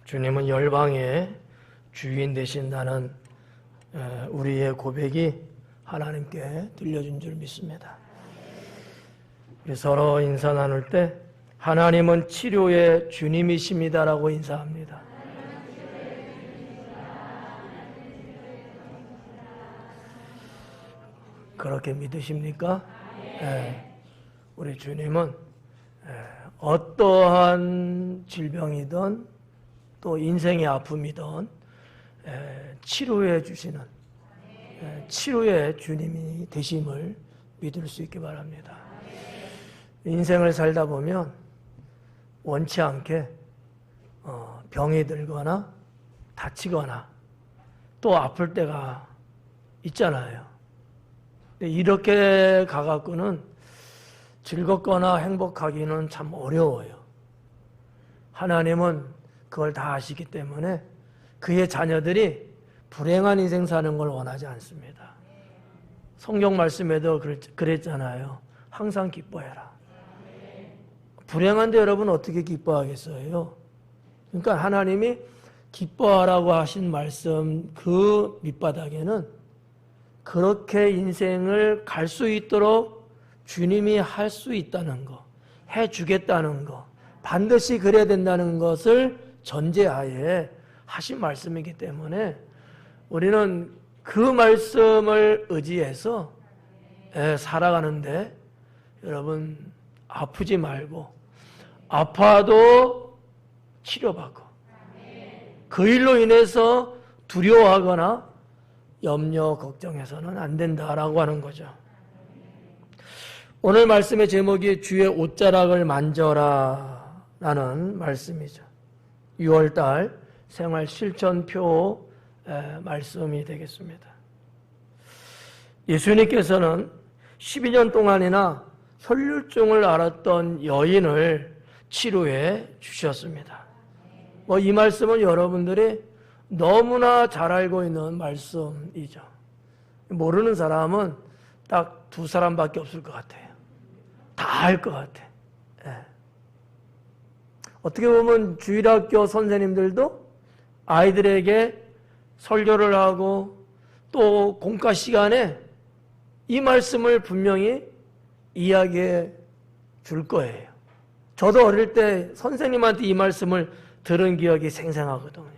주님은 열방의 주인 되신다는 우리의 고백이 하나님께 들려준 줄 믿습니다. 우리 서로 인사 나눌 때 하나님은 치료의 주님이십니다라고 인사합니다. 그렇게 믿으십니까? 우리 주님은 어떠한 질병이든 또 인생의 아픔이든 치료해 주시는 치료의 주님이 되심을 믿을 수 있기 바랍니다. 인생을 살다 보면 원치 않게 병이 들거나 다치거나 또 아플 때가 있잖아요. 이렇게 가갖고는 즐겁거나 행복하기는 참 어려워요. 하나님은 그걸 다 아시기 때문에 그의 자녀들이 불행한 인생 사는 걸 원하지 않습니다. 성경 말씀에도 그랬잖아요. 항상 기뻐해라. 불행한데 여러분 어떻게 기뻐하겠어요? 그러니까 하나님이 기뻐하라고 하신 말씀 그 밑바닥에는 그렇게 인생을 갈 수 있도록 주님이 할 수 있다는 거, 해주겠다는 거, 반드시 그래야 된다는 것을 전제하에 하신 말씀이기 때문에 우리는 그 말씀을 의지해서 살아가는데 여러분 아프지 말고 아파도 치료받고 그 일로 인해서 두려워하거나 염려, 걱정해서는 안 된다라고 하는 거죠. 오늘 말씀의 제목이 주의 옷자락을 만져라 라는 말씀이죠. 6월달 생활 실천표 말씀이 되겠습니다. 예수님께서는 12년 동안이나 혈류증을 앓았던 여인을 치료해 주셨습니다. 이 말씀은 여러분들이 너무나 잘 알고 있는 말씀이죠. 모르는 사람은 딱 두 사람밖에 없을 것 같아요. 다 알 것 같아. 어떻게 보면 주일학교 선생님들도 아이들에게 설교를 하고 또 공과 시간에 이 말씀을 분명히 이야기해 줄 거예요. 저도 어릴 때 선생님한테 이 말씀을 들은 기억이 생생하거든요.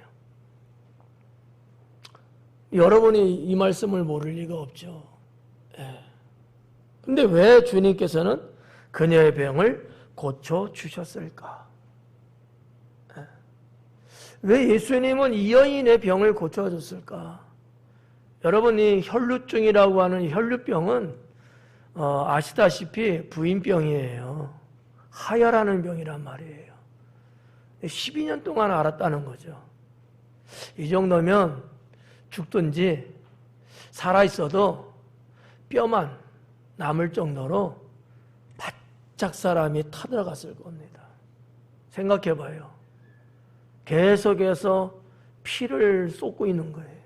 여러분이 이 말씀을 모를 리가 없죠. 근데 왜 주님께서는 그녀의 병을 고쳐주셨을까? 왜 예수님은 이 여인의 병을 고쳐줬을까? 여러분이 혈루증이라고 하는 혈루병은 아시다시피 부인병이에요. 하혈하는 병이란 말이에요. 12년 동안 앓았다는 거죠. 이 정도면 죽든지 살아있어도 뼈만 남을 정도로 바짝 사람이 타들어갔을 겁니다. 생각해봐요. 계속해서 피를 쏟고 있는 거예요.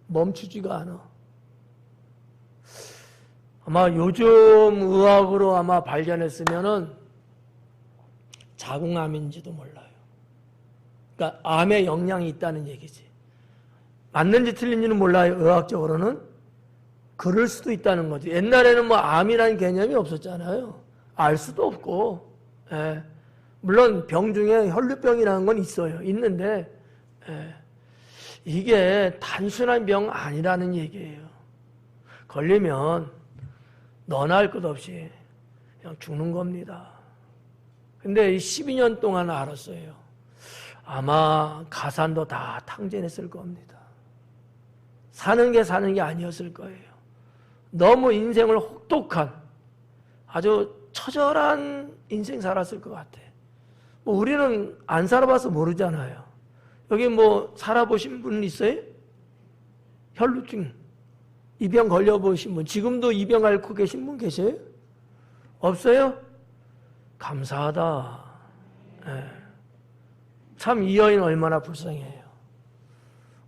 멈추지가 않아. 아마 요즘 의학으로 아마 발견했으면은 자궁암인지도 몰라요. 그러니까 암에 영향이 있다는 얘기지. 맞는지 틀린지는 몰라요. 의학적으로는. 그럴 수도 있다는 거죠. 옛날에는 암이라는 개념이 없었잖아요. 알 수도 없고. 물론 병 중에 혈류병이라는 건 있어요. 있는데 이게 단순한 병 아니라는 얘기예요. 걸리면 너나 할 것 없이 그냥 죽는 겁니다. 근데 12년 동안 알았어요. 아마 가산도 다 탕진했을 겁니다. 사는 게 아니었을 거예요. 너무 인생을 혹독한 아주 처절한 인생 살았을 것 같아. 우리는 안 살아봐서 모르잖아요. 여기 살아보신 분 있어요? 혈루증 이 병 걸려보신 분, 지금도 이 병 앓고 계신 분 계세요? 없어요? 감사하다. 참 이 여인 얼마나 불쌍해요.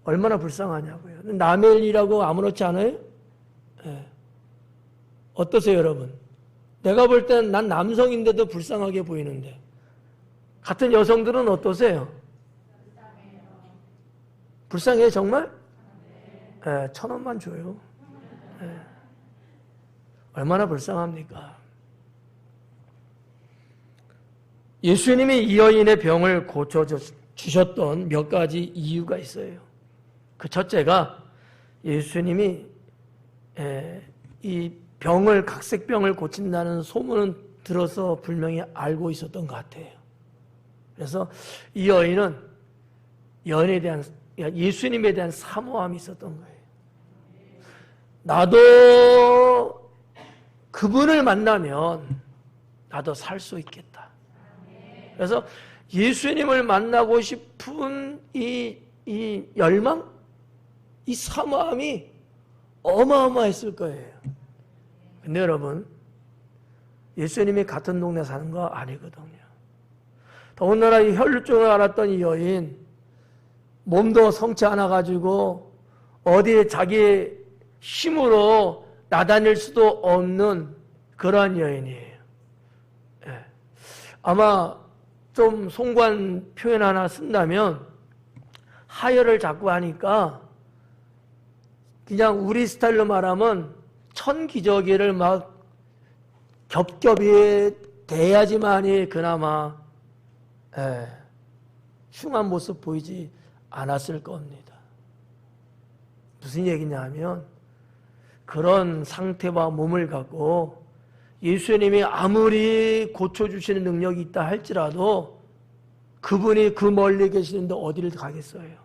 얼마나 불쌍하냐고요. 남의 일이라고 아무렇지 않아요? 어떠세요, 여러분? 내가 볼 땐 난 남성인데도 불쌍하게 보이는데 같은 여성들은 어떠세요? 불쌍해 정말? 예, 1,000원만 줘요. 예. 얼마나 불쌍합니까? 예수님이 이 여인의 병을 고쳐주셨던 몇 가지 이유가 있어요. 그 첫째가 예수님이 이 병을, 각색병을 고친다는 소문은 들어서 분명히 알고 있었던 것 같아요. 그래서 이 여인은 예수님에 대한 사모함이 있었던 거예요. 나도 그분을 만나면 나도 살 수 있겠다. 그래서 예수님을 만나고 싶은 이 열망, 이 사모함이 어마어마했을 거예요. 근데 여러분, 예수님이 같은 동네 사는 거 아니거든요. 더군다나 이 혈루증을 앓았던 이 여인, 몸도 성치 않아가지고 어디에 자기 힘으로 나다닐 수도 없는 그러한 여인이에요. 예. 아마 좀 송구한 표현 하나 쓴다면 하혈을 자꾸 하니까 그냥 우리 스타일로 말하면 천기저귀를 막 겹겹이 대야지만이 그나마 흉한 모습 보이지 않았을 겁니다. 무슨 얘기냐 하면 그런 상태와 몸을 갖고 예수님이 아무리 고쳐주시는 능력이 있다 할지라도 그분이 그 멀리 계시는데 어디를 가겠어요?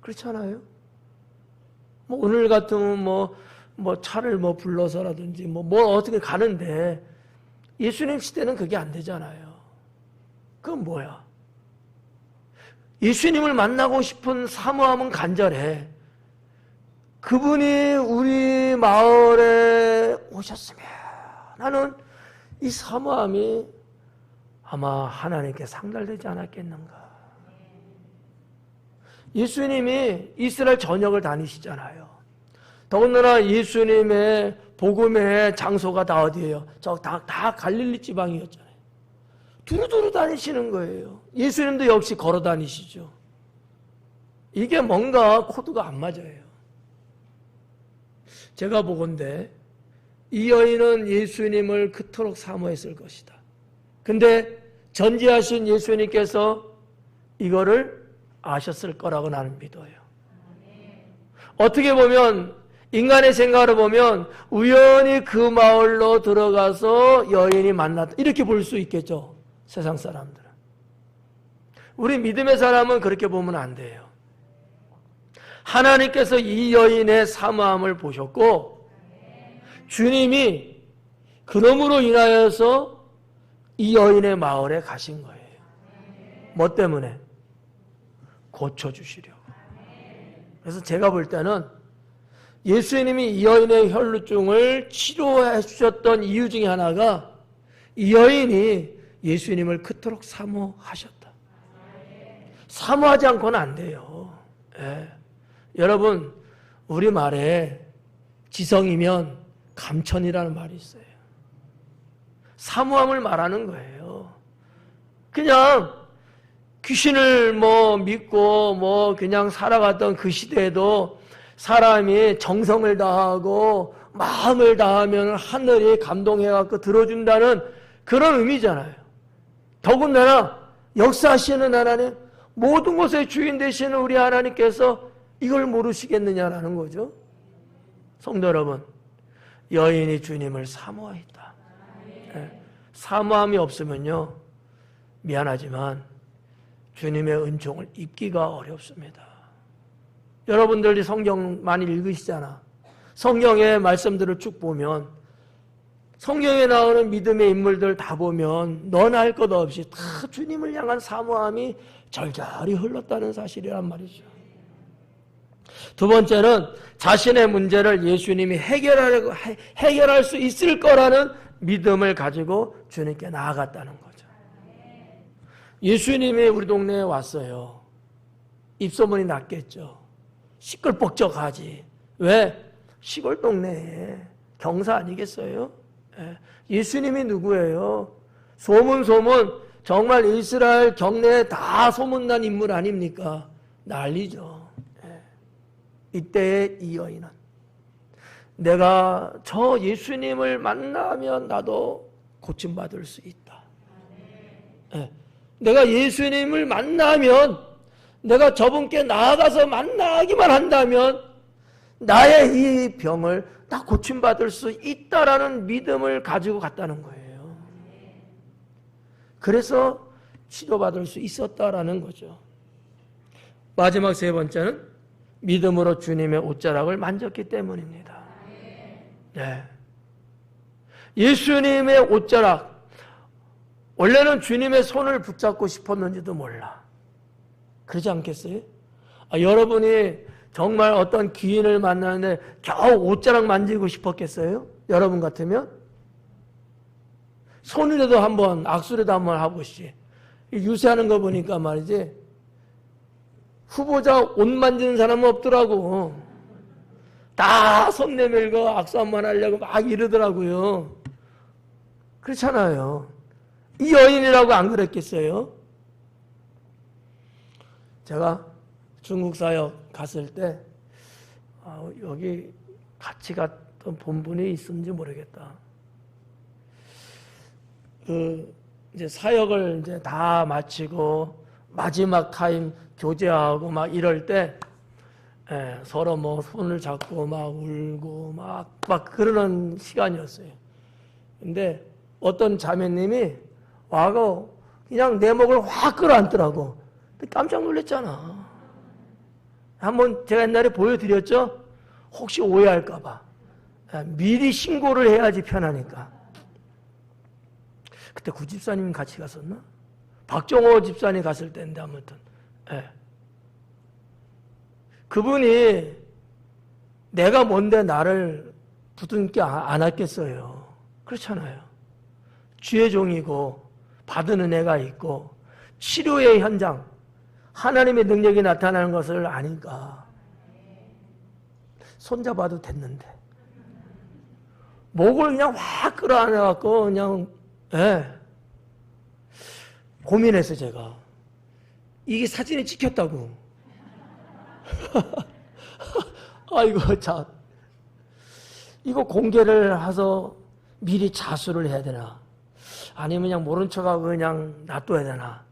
그렇잖아요? 뭐 오늘 같으면 뭐 차를 불러서라든지 뭐 어떻게 가는데 예수님 시대는 그게 안 되잖아요. 그건 뭐야? 예수님을 만나고 싶은 사모함은 간절해. 그분이 우리 마을에 오셨으면 하는 이 사모함이 아마 하나님께 상달되지 않았겠는가. 예수님이 이스라엘 전역을 다니시잖아요. 더군다나 예수님의 복음의 장소가 다 어디예요? 다 갈릴리 지방이었잖아요. 두루두루 다니시는 거예요. 예수님도 역시 걸어 다니시죠. 이게 뭔가 코드가 안 맞아요. 제가 보건대 이 여인은 예수님을 그토록 사모했을 것이다. 근데 전지하신 예수님께서 이거를 아셨을 거라고 나는 믿어요. 어떻게 보면 인간의 생각으로 보면 우연히 그 마을로 들어가서 여인이 만났다 이렇게 볼 수 있겠죠. 세상 사람들은. 우리 믿음의 사람은 그렇게 보면 안 돼요. 하나님께서 이 여인의 사모함을 보셨고 주님이 그놈으로 인하여서 이 여인의 마을에 가신 거예요. 뭐 때문에? 고쳐주시려고. 그래서 제가 볼 때는 예수님이 이 여인의 혈루증을 치료해 주셨던 이유 중에 하나가 이 여인이 예수님을 그토록 사모하셨다. 사모하지 않고는 안 돼요. 예. 여러분, 우리말에 지성이면 감천이라는 말이 있어요. 사모함을 말하는 거예요. 그냥 귀신을 믿고 그냥 살아갔던 그 시대에도 사람이 정성을 다하고 마음을 다하면 하늘이 감동해갖고 들어준다는 그런 의미잖아요. 더군다나 역사하시는 하나님, 모든 것의 주인 되시는 우리 하나님께서 이걸 모르시겠느냐라는 거죠. 성도 여러분, 여인이 주님을 사모했다. 네. 사모함이 없으면요, 미안하지만 주님의 은총을 입기가 어렵습니다. 여러분들이 성경 많이 읽으시잖아. 성경의 말씀들을 쭉 보면 성경에 나오는 믿음의 인물들 다 보면 너나 할 것 없이 다 주님을 향한 사모함이 절절히 흘렀다는 사실이란 말이죠. 두 번째는 자신의 문제를 예수님이 해결할 수 있을 거라는 믿음을 가지고 주님께 나아갔다는 거죠. 예수님이 우리 동네에 왔어요. 입소문이 났겠죠. 시끌벅적하지. 왜? 시골 동네에 경사 아니겠어요? 예수님이 누구예요? 소문 정말 이스라엘 경내에 다 소문난 인물 아닙니까? 난리죠. 이때의 이 여인은 내가 저 예수님을 만나면 나도 고침받을 수 있다. 네. 내가 예수님을 만나면, 내가 저분께 나아가서 만나기만 한다면 나의 이 병을 다 고침받을 수 있다라는 믿음을 가지고 갔다는 거예요. 그래서 치료받을 수 있었다라는 거죠. 마지막 세 번째는 믿음으로 주님의 옷자락을 만졌기 때문입니다. 네. 예수님의 옷자락, 원래는 주님의 손을 붙잡고 싶었는지도 몰라. 그러지 않겠어요? 여러분이 정말 어떤 귀인을 만나는데 겨우 옷자락 만지고 싶었겠어요? 여러분 같으면? 손이라도 한번, 악수라도 한번 하고시. 유세하는 거 보니까 말이지, 후보자 옷 만지는 사람은 없더라고. 다 손 내밀고 악수 한번 하려고 막 이러더라고요. 그렇잖아요. 이 여인이라고 안 그랬겠어요? 제가 중국 사역 갔을 때 여기 같이 갔던 본분이 있었는지 모르겠다. 이제 사역을 이제 다 마치고 마지막 타임 교제하고 막 이럴 때 서로 뭐 손을 잡고 막 울고 막 그러는 시간이었어요. 근데 어떤 자매님이 와고 그냥 내 목을 확 끌어안더라고. 깜짝 놀랐잖아. 한번 제가 옛날에 보여드렸죠? 혹시 오해할까봐. 미리 신고를 해야지 편하니까. 그때 구 집사님 같이 갔었나? 박정호 집사님 갔을 때인데 아무튼. 그분이 내가 뭔데 나를 부둥켜 안았겠어요. 그렇잖아요. 주의 종이고 받은 은혜가 있고 치료의 현장, 하나님의 능력이 나타나는 것을 아니까 손잡아도 됐는데 목을 그냥 확 끌어안아갖고 그냥 고민했어요. 제가 이게 사진이 찍혔다고. 아이고 참, 이거 공개를 해서 미리 자수를 해야 되나, 아니면 그냥 모른 척하고 그냥 놔둬야 되나.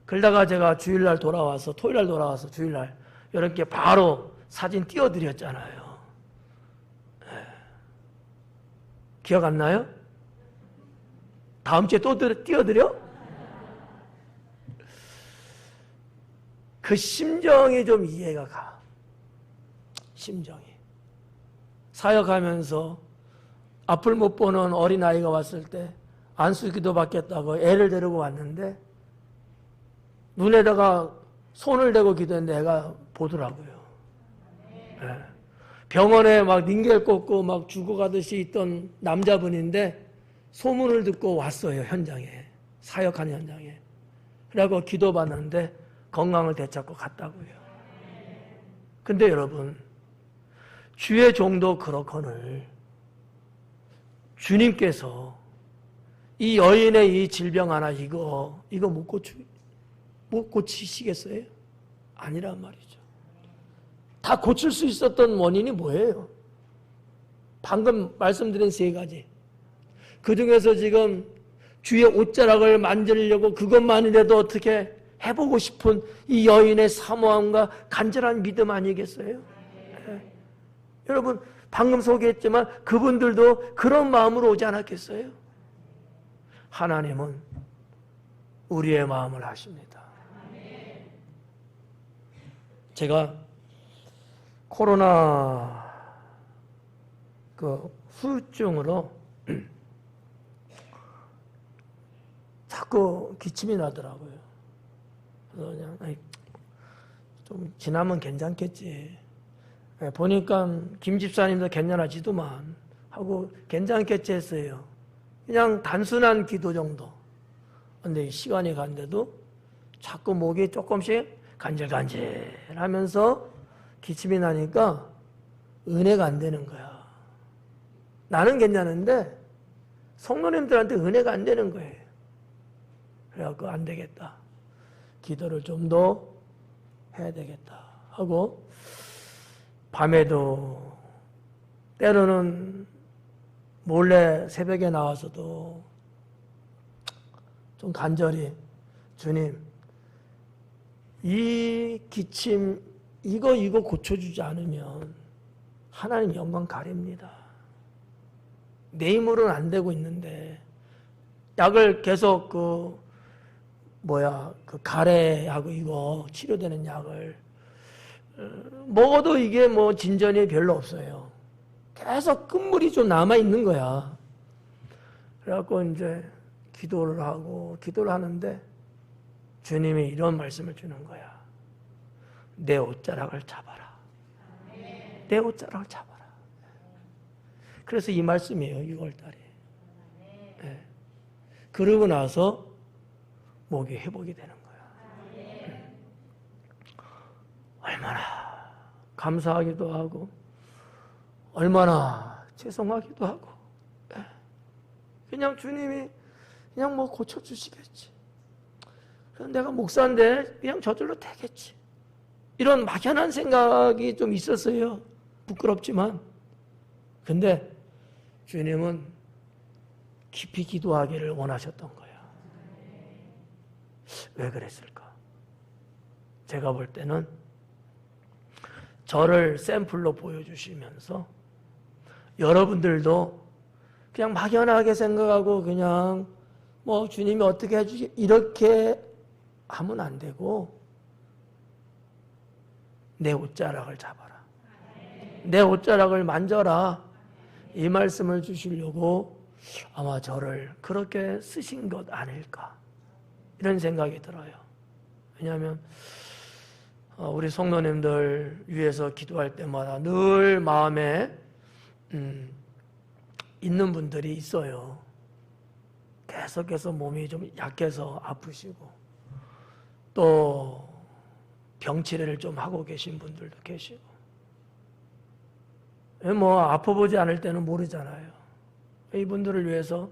그러다가 제가 주일날 돌아와서, 토요일날 돌아와서 주일날 이렇게 바로 사진 띄워드렸잖아요. 기억 안 나요? 다음 주에 또 띄워드려? 그 심정이 좀 이해가 가. 심정이. 사역하면서 앞을 못 보는 어린아이가 왔을 때 안수기도 받겠다고 애를 데리고 왔는데 눈에다가 손을 대고 기도했는데 애가 보더라고요. 네. 병원에 막 닌겔 꽂고 막 죽어가듯이 있던 남자분인데 소문을 듣고 왔어요. 현장에. 사역하는 현장에. 그래갖고 기도받는데 건강을 되찾고 갔다고요. 근데 여러분, 주의 종도 그렇거늘 주님께서 이 여인의 이 질병 하나 이거 못 고치시겠어요? 아니란 말이죠. 다 고칠 수 있었던 원인이 뭐예요? 방금 말씀드린 세 가지. 그 중에서 지금 주의 옷자락을 만지려고 그것만이라도 어떻게 해보고 싶은 이 여인의 사모함과 간절한 믿음 아니겠어요? 네. 여러분 방금 소개했지만 그분들도 그런 마음으로 오지 않았겠어요? 하나님은 우리의 마음을 아십니다. 제가 코로나 그 후유증으로 자꾸 기침이 나더라고요. 그래서 그냥 좀 지나면 괜찮겠지. 보니까 김 집사님도 괜찮아지더만 하고 괜찮겠지 했어요. 그냥 단순한 기도 정도. 근데 시간이 간데도 자꾸 목이 조금씩 간질간질 하면서 기침이 나니까 은혜가 안 되는 거야. 나는 괜찮은데 성도님들한테 은혜가 안 되는 거예요. 그래갖고 안 되겠다. 기도를 좀 더 해야 되겠다 하고 밤에도 때로는 몰래 새벽에 나와서도 좀 간절히 주님 이 기침 이거 고쳐주지 않으면 하나님 영광 가립니다. 내 힘으로는 안 되고 있는데 약을 계속 그 가래하고 이거 치료되는 약을 먹어도 이게 뭐 진전이 별로 없어요. 계속 끝물이 좀 남아 있는 거야. 그래갖고 이제 기도를 하는데 주님이 이런 말씀을 주는 거야. 내 옷자락을 잡아라. 내 옷자락을 잡아라. 그래서 이 말씀이에요. 6월달에. 네. 그러고 나서 목이 회복이 되는 거야. 얼마나 감사하기도 하고 얼마나 죄송하기도 하고 그냥 주님이 그냥 뭐 고쳐주시겠지. 그럼 내가 목사인데 그냥 저절로 되겠지. 이런 막연한 생각이 좀 있었어요. 부끄럽지만. 근데 주님은 깊이 기도하기를 원하셨던 거예요. 왜 그랬을까? 제가 볼 때는 저를 샘플로 보여주시면서 여러분들도 그냥 막연하게 생각하고 그냥 뭐 주님이 어떻게 해주시 이렇게 하면 안 되고 내 옷자락을 잡아라. 내 옷자락을 만져라. 이 말씀을 주시려고 아마 저를 그렇게 쓰신 것 아닐까 이런 생각이 들어요. 왜냐하면 우리 성도님들 위해서 기도할 때마다 늘 마음에 있는 분들이 있어요. 계속해서 몸이 좀 약해서 아프시고 또 병치레를 좀 하고 계신 분들도 계시고 뭐 아파보지 않을 때는 모르잖아요. 이분들을 위해서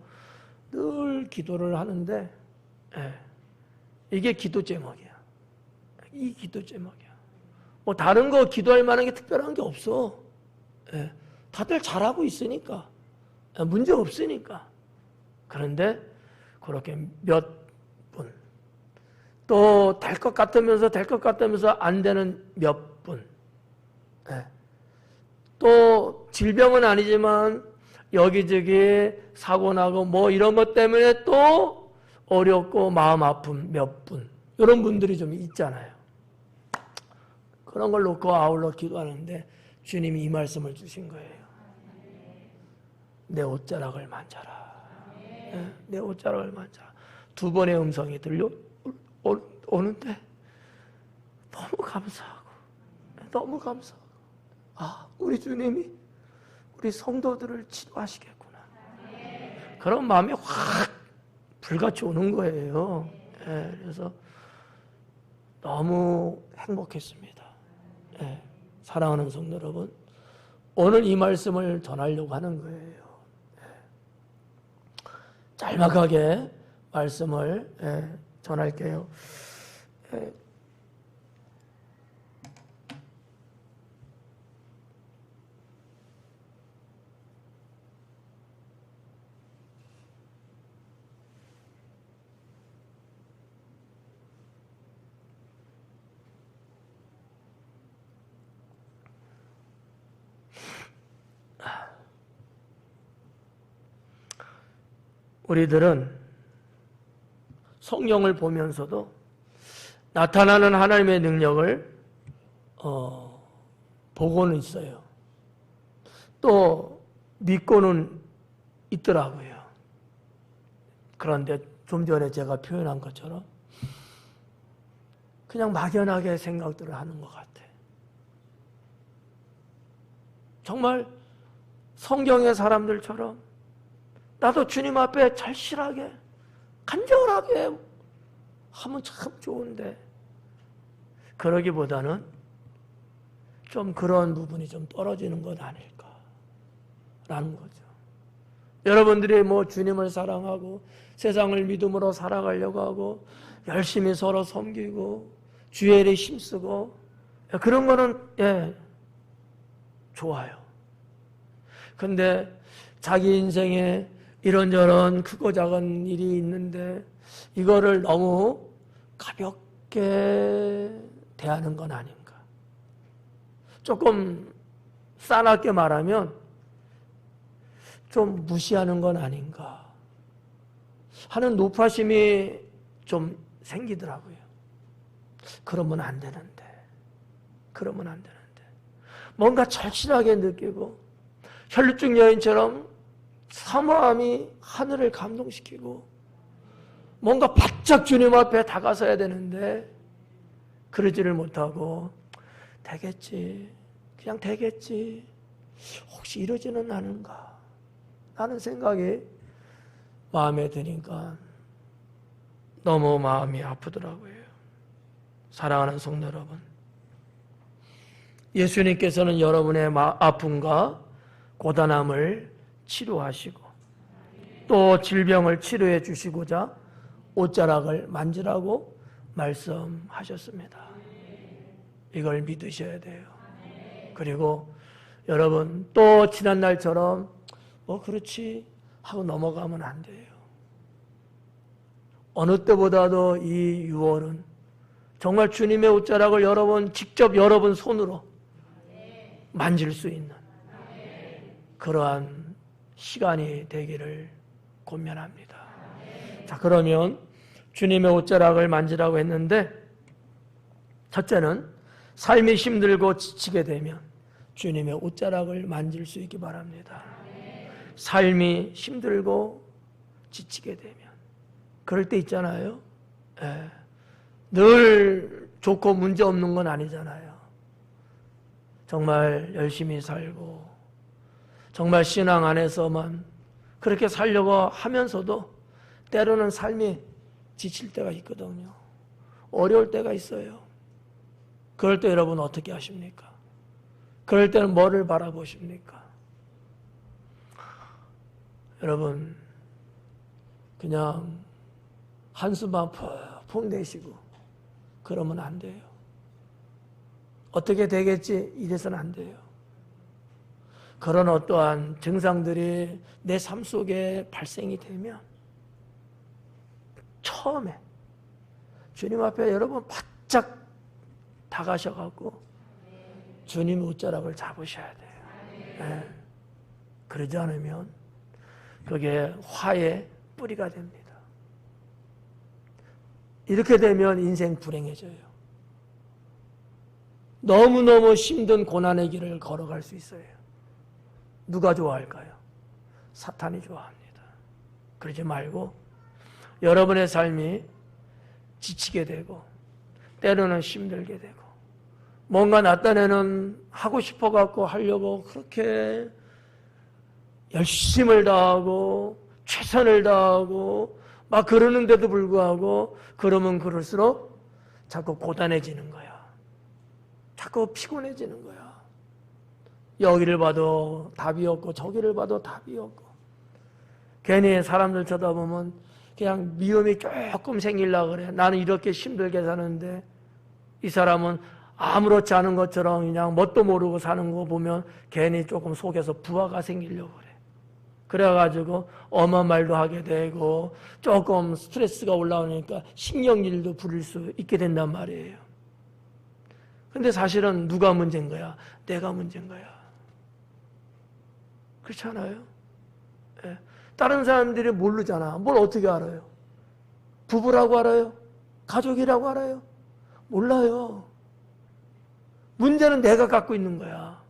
늘 기도를 하는데 이게 기도 제목이야. 이 기도 제목이야. 뭐 다른 거 기도할 만한 게 특별한 게 없어. 다들 잘하고 있으니까 문제 없으니까. 그런데 그렇게 몇 분, 또 될 것 같으면서 안 되는 몇 분, 또 질병은 아니지만 여기저기 사고 나고 뭐 이런 것 때문에 또 어렵고 마음 아픈 몇 분, 이런 분들이 좀 있잖아요. 그런 걸 놓고 아울러 기도하는데 주님이 이 말씀을 주신 거예요. 내 옷자락을 만져라. 내 옷자락을 만져라. 두 번의 음성이 들려오는데 너무 감사하고 우리 주님이 우리 성도들을 치료하시겠구나. 그런 마음이 확 불같이 오는 거예요. 그래서 너무 행복했습니다. 사랑하는 성도 여러분, 오늘 이 말씀을 전하려고 하는 거예요. 짤막하게 말씀을 전할게요. 우리들은 성경을 보면서도 나타나는 하나님의 능력을 보고는 있어요. 또 믿고는 있더라고요. 그런데 좀 전에 제가 표현한 것처럼 그냥 막연하게 생각들을 하는 것 같아. 정말 성경의 사람들처럼 나도 주님 앞에 절실하게 간절하게 하면 참 좋은데 그러기보다는 좀 그런 부분이 좀 떨어지는 것 아닐까라는 거죠. 여러분들이 뭐 주님을 사랑하고 세상을 믿음으로 살아가려고 하고 열심히 서로 섬기고 주의 일에 힘쓰고 그런 거는 좋아요. 근데 자기 인생에 이런저런 크고 작은 일이 있는데 이거를 너무 가볍게 대하는 건 아닌가. 조금 싸납게 말하면 좀 무시하는 건 아닌가 하는 높아심이 좀 생기더라고요. 그러면 안 되는데. 뭔가 절실하게 느끼고 혈루증 여인처럼 사모함이 하늘을 감동시키고 뭔가 바짝 주님 앞에 다가서야 되는데 그러지를 못하고 되겠지, 그냥 되겠지, 혹시 이러지는 않은가 하는 생각이 마음에 드니까 너무 마음이 아프더라고요. 사랑하는 성도 여러분, 예수님께서는 여러분의 아픔과 고단함을 치료하시고 또 질병을 치료해 주시고자 옷자락을 만지라고 말씀하셨습니다. 이걸 믿으셔야 돼요. 그리고 여러분 또 지난날처럼 그렇지 하고 넘어가면 안 돼요. 어느 때보다도 이 6월은 정말 주님의 옷자락을 여러분 직접 여러분 손으로 만질 수 있는 그러한 시간이 되기를 권면합니다. 자, 그러면 주님의 옷자락을 만지라고 했는데 첫째는 삶이 힘들고 지치게 되면 주님의 옷자락을 만질 수 있기 바랍니다. 삶이 힘들고 지치게 되면 그럴 때 있잖아요. 늘 좋고 문제 없는 건 아니잖아요. 정말 열심히 살고 정말 신앙 안에서만 그렇게 살려고 하면서도 때로는 삶이 지칠 때가 있거든요. 어려울 때가 있어요. 그럴 때 여러분 어떻게 하십니까? 그럴 때는 뭐를 바라보십니까? 여러분 그냥 한숨만 푹푹 내쉬고 그러면 안 돼요. 어떻게 되겠지 이래서는 안 돼요. 그런 어떠한 증상들이 내 삶 속에 발생이 되면 처음에 주님 앞에 여러분 바짝 다가셔갖고 주님 옷자락을 잡으셔야 돼요. 네. 그러지 않으면 그게 화의 뿌리가 됩니다. 이렇게 되면 인생 불행해져요. 너무너무 힘든 고난의 길을 걸어갈 수 있어요. 누가 좋아할까요? 사탄이 좋아합니다. 그러지 말고 여러분의 삶이 지치게 되고 때로는 힘들게 되고 뭔가 나 딴에는 하고 싶어갖고 하려고 그렇게 열심을 다하고 최선을 다하고 막 그러는데도 불구하고 그러면 그럴수록 자꾸 고단해지는 거야. 자꾸 피곤해지는 거야. 여기를 봐도 답이 없고 저기를 봐도 답이 없고 괜히 사람들 쳐다보면 그냥 미움이 조금 생기려고 그래. 나는 이렇게 힘들게 사는데 이 사람은 아무렇지 않은 것처럼 그냥 뭣도 모르고 사는 거 보면 괜히 조금 속에서 부하가 생기려고 그래. 그래가지고 엄한 말도 하게 되고 조금 스트레스가 올라오니까 신경질도 부릴 수 있게 된단 말이에요. 근데 사실은 누가 문제인 거야? 내가 문제인 거야. 그렇지 않아요? 예. 다른 사람들이 모르잖아. 뭘 어떻게 알아요? 부부라고 알아요? 가족이라고 알아요? 몰라요. 문제는 내가 갖고 있는 거야.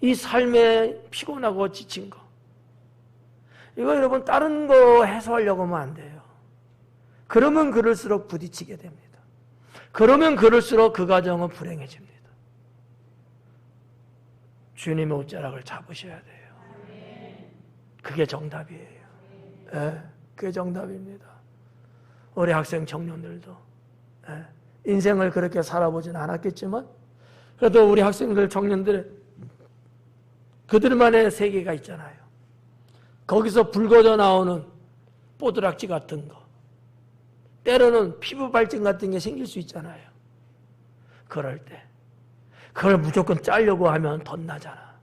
이 삶에 피곤하고 지친 거. 이거 여러분 다른 거 해소하려고 하면 안 돼요. 그러면 그럴수록 부딪히게 됩니다. 그러면 그럴수록 그 가정은 불행해집니다. 주님의 옷자락을 잡으셔야 돼요. 그게 정답이에요. 네, 그게 정답입니다. 우리 학생 청년들도 네, 인생을 그렇게 살아보진 않았겠지만 그래도 우리 학생들 청년들 그들만의 세계가 있잖아요. 거기서 불거져 나오는 뽀드락지 같은 거 때로는 피부 발진 같은 게 생길 수 있잖아요. 그럴 때 그걸 무조건 짜려고 하면 덧나잖아.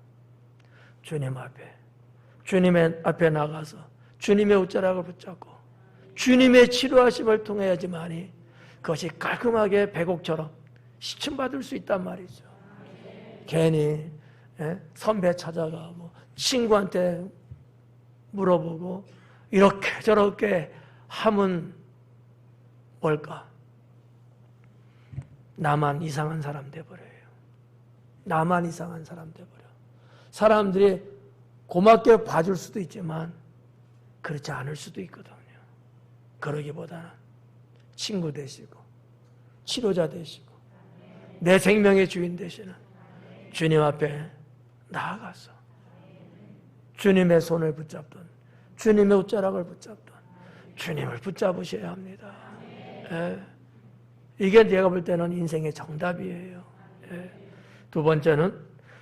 주님의 앞에 나가서 주님의 옷자락을 붙잡고 주님의 치료하심을 통해야지만이 그것이 깔끔하게 백옥처럼 시침받을 수 있단 말이죠. 괜히 선배 찾아가고 친구한테 물어보고 이렇게 저렇게 하면 뭘까? 나만 이상한 사람 돼버려요. 나만 이상한 사람 돼버려. 사람들이 고맙게 봐줄 수도 있지만 그렇지 않을 수도 있거든요. 그러기보다는 친구 되시고 치료자 되시고 내 생명의 주인 되시는 주님 앞에 나아가서 주님의 손을 붙잡던 주님의 옷자락을 붙잡던 주님을 붙잡으셔야 합니다. 이게 내가 볼 때는 인생의 정답이에요. 두 번째는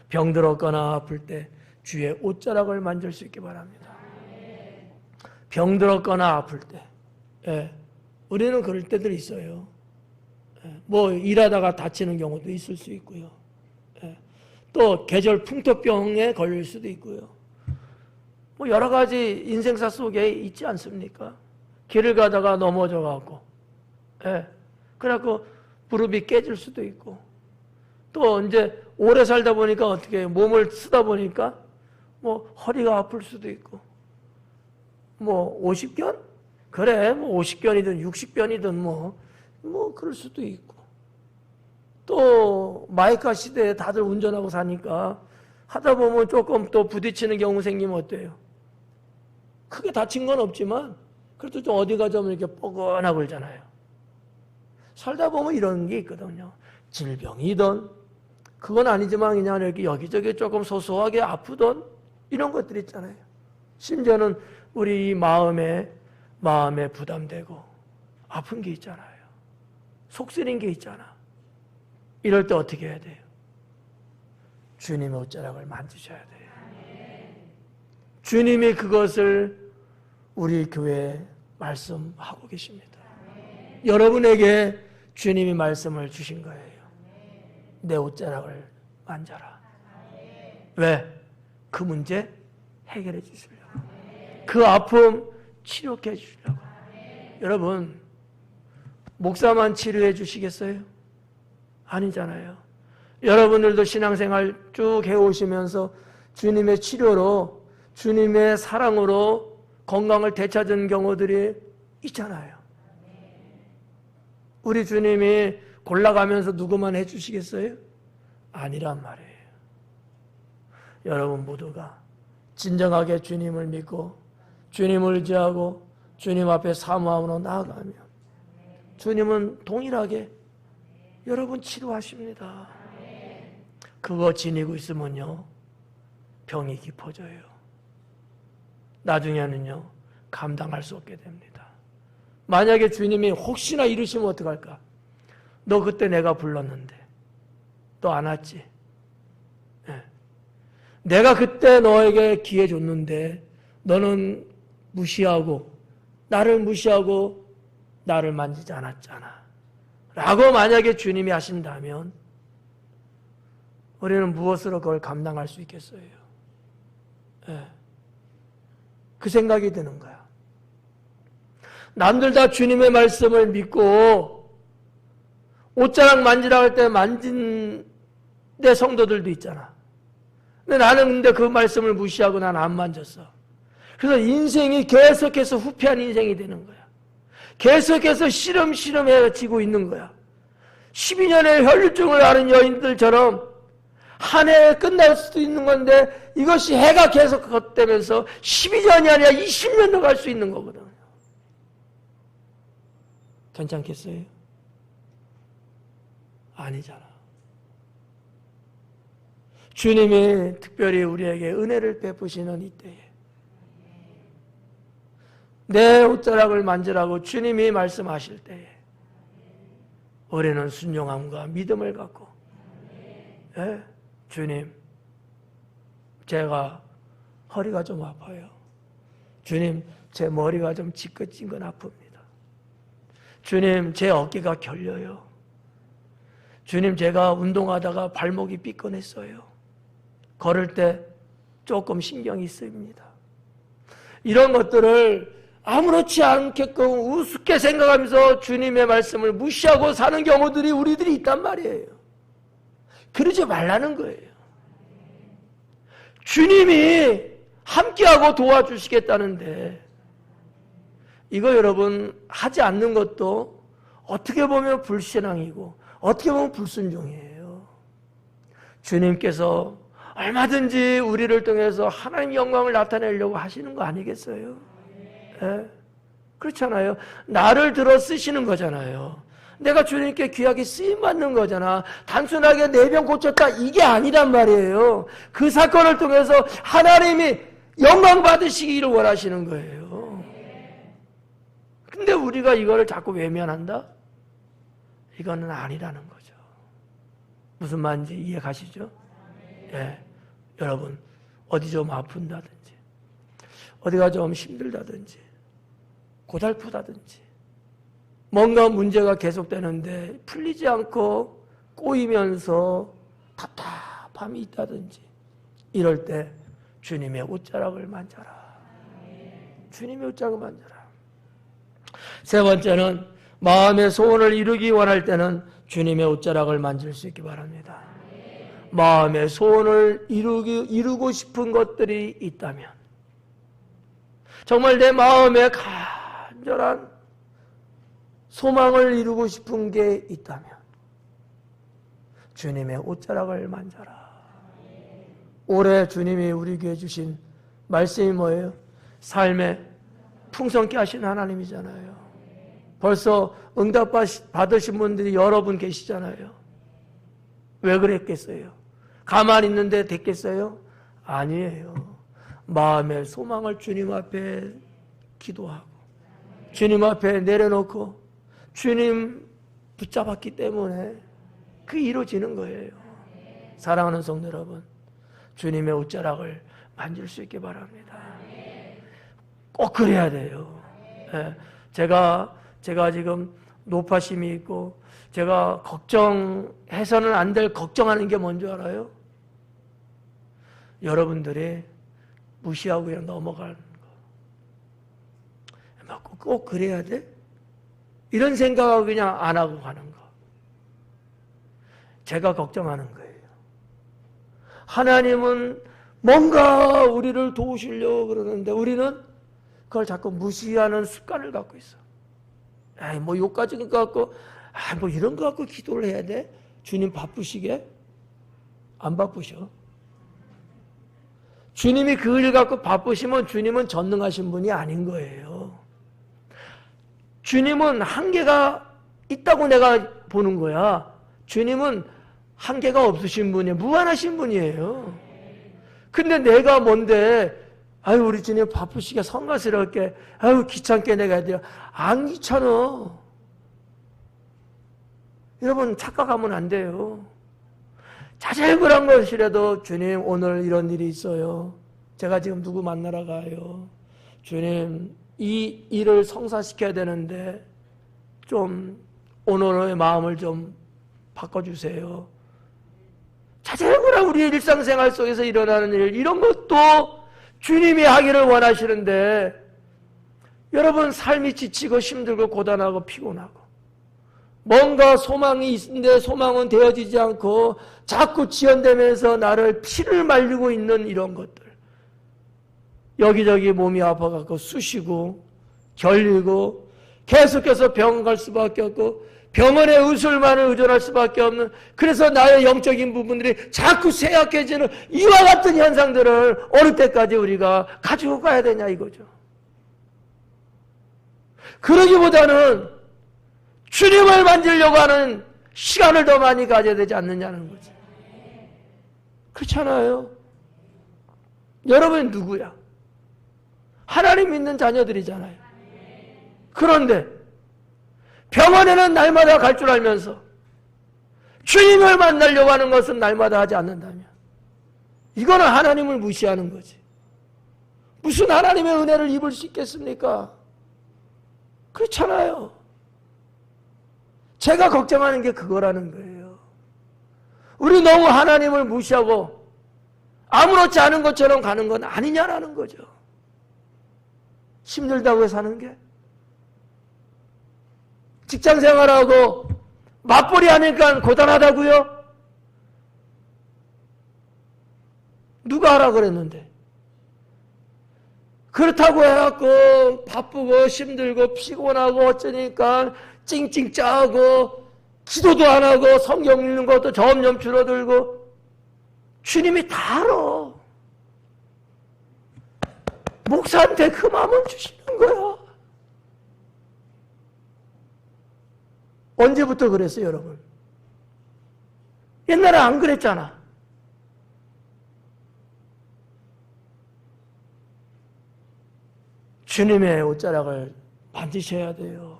병들었거나 아플 때 주의 옷자락을 만질 수 있기 바랍니다. 병들었거나 아플 때 우리는 그럴 때들이 있어요. 뭐 일하다가 다치는 경우도 있을 수 있고요. 또 계절 풍토병에 걸릴 수도 있고요. 뭐 여러 가지 인생사 속에 있지 않습니까? 길을 가다가 넘어져 갖고 그래갖고 무릎이 깨질 수도 있고 또 이제 오래 살다 보니까 어떻게 몸을 쓰다 보니까 뭐 허리가 아플 수도 있고 뭐 50견? 그래 뭐 50견이든 60견이든 뭐 그럴 수도 있고 또 마이카 시대에 다들 운전하고 사니까 하다 보면 조금 또 부딪히는 경우 생기면 어때요? 크게 다친 건 없지만 그래도 좀 어디가 좀 이렇게 뻐근하고 그러잖아요. 살다 보면 이런 게 있거든요. 질병이든 그건 아니지만 그냥 이렇게 여기저기 조금 소소하게 아프던 이런 것들 있잖아요. 심지어는 우리 마음에 부담되고 아픈 게 있잖아요. 속 쓰린 게 있잖아. 이럴 때 어떻게 해야 돼요? 주님의 옷자락을 만지셔야 돼요. 주님이 그것을 우리 교회에 말씀하고 계십니다. 여러분에게 주님이 말씀을 주신 거예요. 내 옷자락을 만져라. 왜? 그 문제 해결해 주시려고. 그 아픔 치료해 주시려고. 여러분, 목사만 치료해 주시겠어요? 아니잖아요. 여러분들도 신앙생활 쭉 해오시면서 주님의 치료로, 주님의 사랑으로 건강을 되찾은 경우들이 있잖아요. 우리 주님이 골라가면서 누구만 해주시겠어요? 아니란 말이에요. 여러분 모두가 진정하게 주님을 믿고 주님을 의지하고 주님 앞에 사모함으로 나아가면 주님은 동일하게 여러분 치료하십니다. 그거 지니고 있으면요 병이 깊어져요. 나중에는요 감당할 수 없게 됩니다. 만약에 주님이 혹시나 이러시면 어떡할까? 너 그때 내가 불렀는데 너 안 왔지? 네. 내가 그때 너에게 기회 줬는데 너는 무시하고 나를 만지지 않았잖아 라고 만약에 주님이 하신다면 우리는 무엇으로 그걸 감당할 수 있겠어요? 네. 그 생각이 드는 거야. 남들 다 주님의 말씀을 믿고 옷자락 만지라고 할 때 만진 내 성도들도 있잖아. 근데 나는 그 말씀을 무시하고 난 안 만졌어. 그래서 인생이 계속해서 후퇴한 인생이 되는 거야. 계속해서 시름시름해지고 있는 거야. 12년의 혈류증을 앓은 여인들처럼 한 해에 끝날 수도 있는 건데 이것이 해가 계속 걷대면서 12년이 아니라 20년도 갈 수 있는 거거든. 괜찮겠어요? 아니잖아. 주님이 특별히 우리에게 은혜를 베푸시는 이때에 내 옷자락을 만지라고 주님이 말씀하실 때에 우리는 순종함과 믿음을 갖고 주님 제가 허리가 좀 아파요. 주님 제 머리가 좀 지긋지긋 아픕니다. 주님 제 어깨가 결려요. 주님, 제가 운동하다가 발목이 삐끗했어요. 걸을 때 조금 신경이 쓰입니다. 이런 것들을 아무렇지 않게끔 우습게 생각하면서 주님의 말씀을 무시하고 사는 경우들이 우리들이 있단 말이에요. 그러지 말라는 거예요. 주님이 함께하고 도와주시겠다는데 이거 여러분 하지 않는 것도 어떻게 보면 불신앙이고 어떻게 보면 불순종이에요. 주님께서 얼마든지 우리를 통해서 하나님 영광을 나타내려고 하시는 거 아니겠어요? 네? 그렇잖아요. 나를 들어 쓰시는 거잖아요. 내가 주님께 귀하게 쓰임받는 거잖아. 단순하게 내 병 고쳤다 이게 아니란 말이에요. 그 사건을 통해서 하나님이 영광 받으시기를 원하시는 거예요. 근데 우리가 이거를 자꾸 외면한다? 이거는 아니라는 거죠. 무슨 말인지 이해 가시죠? 예. 여러분, 어디 좀 아픈다든지, 어디가 좀 힘들다든지, 고달프다든지, 뭔가 문제가 계속되는데 풀리지 않고 꼬이면서 답답함이 있다든지, 이럴 때 주님의 옷자락을 만져라. 주님의 옷자락을 만져라. 세 번째는 마음의 소원을 이루기 원할 때는 주님의 옷자락을 만질 수 있기 바랍니다. 마음의 소원을 이루고 싶은 것들이 있다면, 정말 내 마음에 간절한 소망을 이루고 싶은 게 있다면 주님의 옷자락을 만져라. 올해 주님이 우리에게 주신 말씀이 뭐예요? 삶에 풍성케 하신 하나님이잖아요. 벌써 응답 받으신 분들이 여러 분 계시잖아요. 왜 그랬겠어요? 가만히 있는데 됐겠어요? 아니에요. 마음의 소망을 주님 앞에 기도하고 주님 앞에 내려놓고 주님 붙잡았기 때문에 그게 이루어지는 거예요. 사랑하는 성도 여러분, 주님의 옷자락을 만질 수 있게 바랍니다. 꼭 그래야 돼요. 제가 지금 노파심이 있고 제가 걱정해서는 안 될 걱정하는 게 뭔지 알아요? 여러분들이 무시하고 그냥 넘어가는 거. 꼭 그래야 돼? 이런 생각하고 그냥 안 하고 가는 거. 제가 걱정하는 거예요. 하나님은 뭔가 우리를 도우시려고 그러는데 우리는 그걸 자꾸 무시하는 습관을 갖고 있어. 뭐 요까지 갖고 뭐 이런 거 갖고 기도를 해야 돼? 주님 바쁘시게? 안 바쁘셔. 주님이 그 일 갖고 바쁘시면 주님은 전능하신 분이 아닌 거예요. 주님은 한계가 있다고 내가 보는 거야. 주님은 한계가 없으신 분이에요. 무한하신 분이에요. 근데 내가 뭔데 아유 우리 주님 바쁘시게 성가스럽게 아유 귀찮게 내가 해야 돼요. 안 귀찮아. 여러분 착각하면 안 돼요. 자잘그런 것이라도 주님 오늘 이런 일이 있어요. 제가 지금 누구 만나러 가요. 주님 이 일을 성사시켜야 되는데 좀 오늘의 마음을 좀 바꿔주세요. 자잘그런 우리의 일상생활 속에서 일어나는 일 이런 것도 주님이 하기를 원하시는데 여러분 삶이 지치고 힘들고 고단하고 피곤하고 뭔가 소망이 있는데 소망은 되어지지 않고 자꾸 지연되면서 나를 피를 말리고 있는 이런 것들 여기저기 몸이 아파갖고 쑤시고 결리고 계속해서 병원 갈 수밖에 없고 병원의 의술만을 의존할 수밖에 없는 그래서 나의 영적인 부분들이 자꾸 쇠약해지는 이와 같은 현상들을 어느 때까지 우리가 가지고 가야 되냐 이거죠. 그러기보다는 주님을 만지려고 하는 시간을 더 많이 가져야 되지 않느냐는 거지. 그렇잖아요. 여러분은 누구야? 하나님 믿는 자녀들이잖아요. 그런데 병원에는 날마다 갈 줄 알면서 주님을 만나려고 하는 것은 날마다 하지 않는다면 이거는 하나님을 무시하는 거지. 무슨 하나님의 은혜를 입을 수 있겠습니까? 그렇잖아요. 제가 걱정하는 게 그거라는 거예요. 우리 너무 하나님을 무시하고 아무렇지 않은 것처럼 가는 건 아니냐라는 거죠. 힘들다고 사는 게. 직장 생활하고 맞벌이 하니까 고단하다고요? 누가 하라 그랬는데? 그렇다고 해갖고 바쁘고 힘들고 피곤하고 어쩌니까 찡찡 짜고 기도도 안 하고 성경 읽는 것도 점점 줄어들고 주님이 다 알아. 목사한테 그 마음을 주시는 거야. 언제부터 그랬어요, 여러분? 옛날에 안 그랬잖아. 주님의 옷자락을 만지셔야 돼요.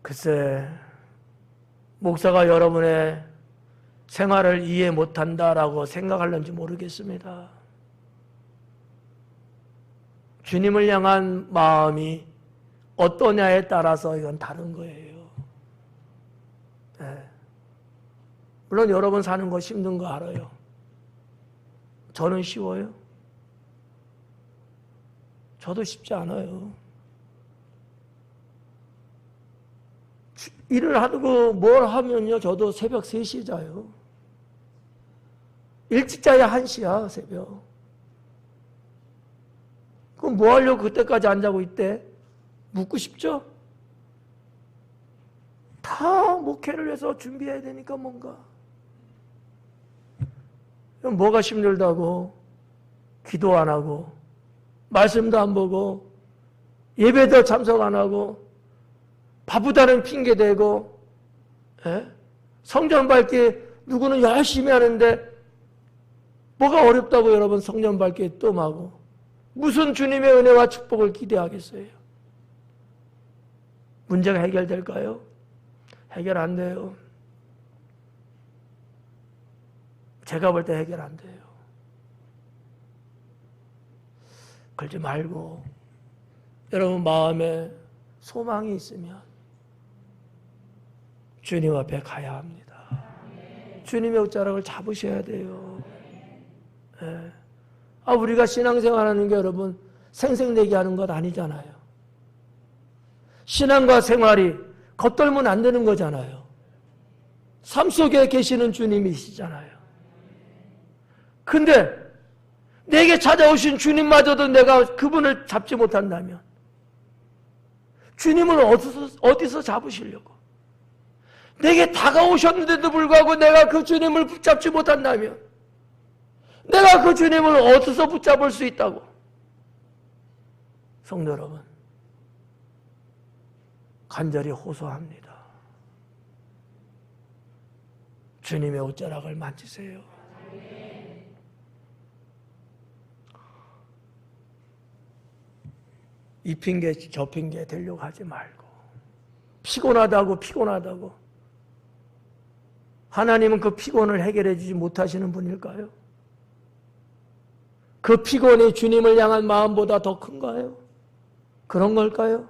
글쎄, 목사가 여러분의 생활을 이해 못한다라고 생각할는지 모르겠습니다. 주님을 향한 마음이 어떠냐에 따라서 이건 다른 거예요. 네. 물론 여러분 사는 거 힘든 거 알아요. 저는 쉬워요? 저도 쉽지 않아요. 일을 하고 뭘 하면요, 저도 새벽 3시에 자요. 일찍 자야 1시야, 새벽. 그럼 뭐 하려고 그때까지 안 자고 있대? 묻고 싶죠? 다 목회를 해서 준비해야 되니까 뭔가. 그럼 뭐가 힘들다고? 기도 안 하고, 말씀도 안 보고, 예배도 참석 안 하고, 바쁘다는 핑계 대고, 성전 밟기 누구는 열심히 하는데 뭐가 어렵다고 여러분 성전 밟기 뜸하고 무슨 주님의 은혜와 축복을 기대하겠어요? 문제가 해결될까요? 해결 안 돼요. 제가 볼 때 해결 안 돼요. 그러지 말고 여러분 마음에 소망이 있으면 주님 앞에 가야 합니다. 주님의 옷자락을 잡으셔야 돼요. 네. 우리가 신앙생활하는 게 여러분 생색내기 하는 것 아니잖아요. 신앙과 생활이 겉돌면 안 되는 거잖아요. 삶 속에 계시는 주님이시잖아요. 근데 내게 찾아오신 주님마저도 내가 그분을 잡지 못한다면 주님을 어디서 잡으시려고? 내게 다가오셨는데도 불구하고 내가 그 주님을 붙잡지 못한다면 내가 그 주님을 어디서 붙잡을 수 있다고? 성도 여러분, 간절히 호소합니다. 주님의 옷자락을 만지세요. 이 핑계 저 핑계 대려고 하지 말고 피곤하다고 하나님은 그 피곤을 해결해 주지 못하시는 분일까요? 그 피곤이 주님을 향한 마음보다 더 큰가요? 그런 걸까요?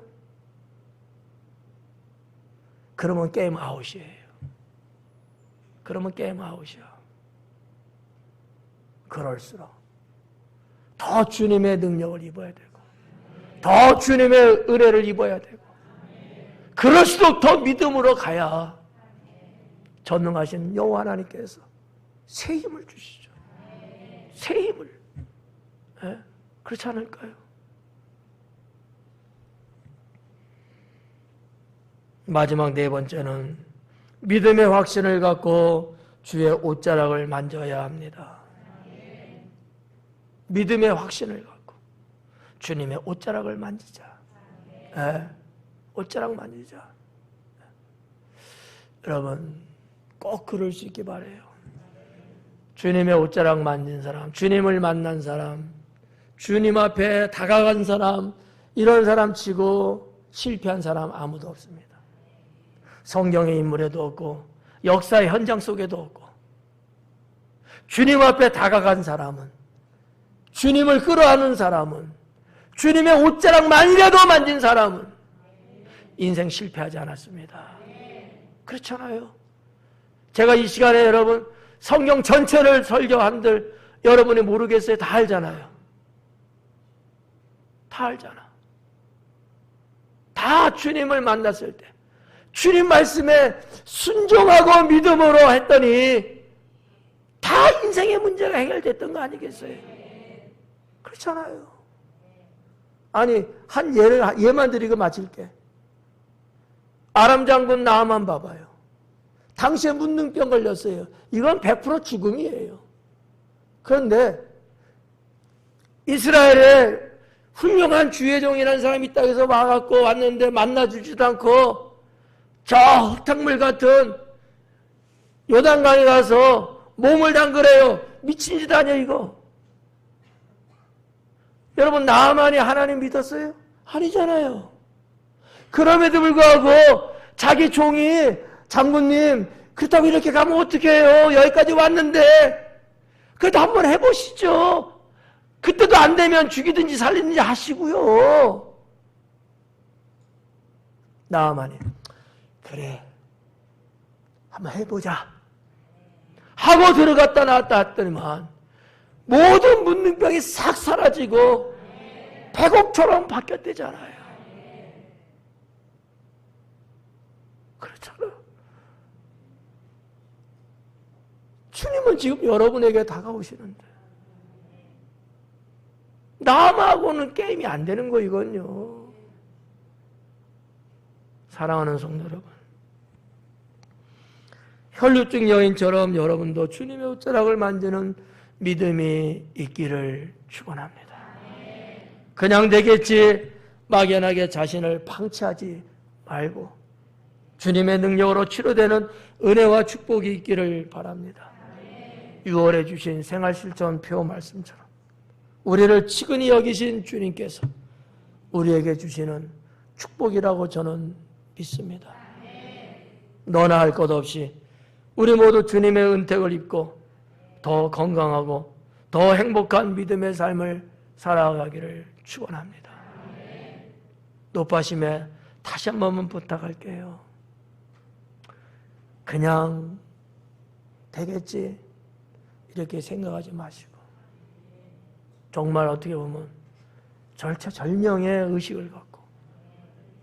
그러면 게임 아웃이에요. 그러면 게임 아웃이야. 그럴수록 더 주님의 능력을 입어야 되고 더 주님의 은혜를 입어야 되고 그럴수록 더 믿음으로 가야 전능하신 여호와 하나님께서 새 힘을 주시죠. 새 힘을. 네? 그렇지 않을까요? 마지막 네 번째는 믿음의 확신을 갖고 주의 옷자락을 만져야 합니다. 믿음의 확신을 갖고 주님의 옷자락을 만지자. 네? 옷자락 만지자. 여러분 꼭 그럴 수 있기 바라요. 주님의 옷자락 만진 사람, 주님을 만난 사람, 주님 앞에 다가간 사람, 이런 사람 치고 실패한 사람 아무도 없습니다. 성경의 인물에도 없고 역사의 현장 속에도 없고 주님 앞에 다가간 사람은, 주님을 끌어안은 사람은, 주님의 옷자락만이라도 만진 사람은 인생 실패하지 않았습니다. 그렇잖아요. 제가 이 시간에 여러분 성경 전체를 설교한들 여러분이 모르겠어요? 다 알잖아요. 다 알잖아. 다 주님을 만났을 때 주님 말씀에 순종하고 믿음으로 했더니 다 인생의 문제가 해결됐던 거 아니겠어요? 그렇잖아요. 아니 한 예만 드리고 마칠게. 아람 장군 나아만 봐봐요. 당시에 문둥병 걸렸어요. 이건 100% 죽음이에요. 그런데 이스라엘에 훌륭한 주의종이라는 사람이 있다고 해서 와갖고 왔는데 만나주지도 않고 저 흙탕물 같은 요단강에 가서 몸을 담그래요. 미친 짓 아니야 이거. 여러분 나아만이 하나님 믿었어요? 아니잖아요. 그럼에도 불구하고 자기 종이 장군님 그렇다고 이렇게 가면 어떻게 해요? 여기까지 왔는데 그래도 한번 해보시죠. 그때도 안 되면 죽이든지 살리든지 하시고요. 나아만이 그래 한번 해보자 하고 들어갔다 나왔다 했더니만 모든 문둥병이 싹 사라지고 백옥처럼 바뀌었대잖아요. 그렇잖아요. 주님은 지금 여러분에게 다가오시는데 남하고는 게임이 안 되는 거 이건요. 사랑하는 성도 여러분, 혈류증 여인처럼 여러분도 주님의 옷자락을 만지는 믿음이 있기를 축원합니다. 그냥 되겠지 막연하게 자신을 방치하지 말고 주님의 능력으로 치료되는 은혜와 축복이 있기를 바랍니다. 6월에 주신 생활실천표 말씀처럼 우리를 치근히 여기신 주님께서 우리에게 주시는 축복이라고 저는 믿습니다. 너나 할 것 없이 우리 모두 주님의 은택을 입고 더 건강하고 더 행복한 믿음의 삶을 살아가기를 축원합니다. 높아심에 다시 한 번만 부탁할게요. 그냥 되겠지 이렇게 생각하지 마시고 정말 어떻게 보면 절체절명의 의식을 갖고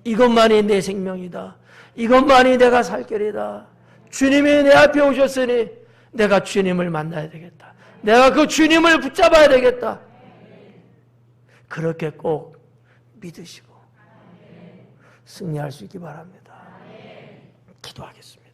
이것만이 내 생명이다. 이것만이 내가 살 길이다. 주님이 내 앞에 오셨으니 내가 주님을 만나야 되겠다. 내가 그 주님을 붙잡아야 되겠다. 그렇게 꼭 믿으시고 승리할 수 있기 바랍니다. 기도하겠습니다.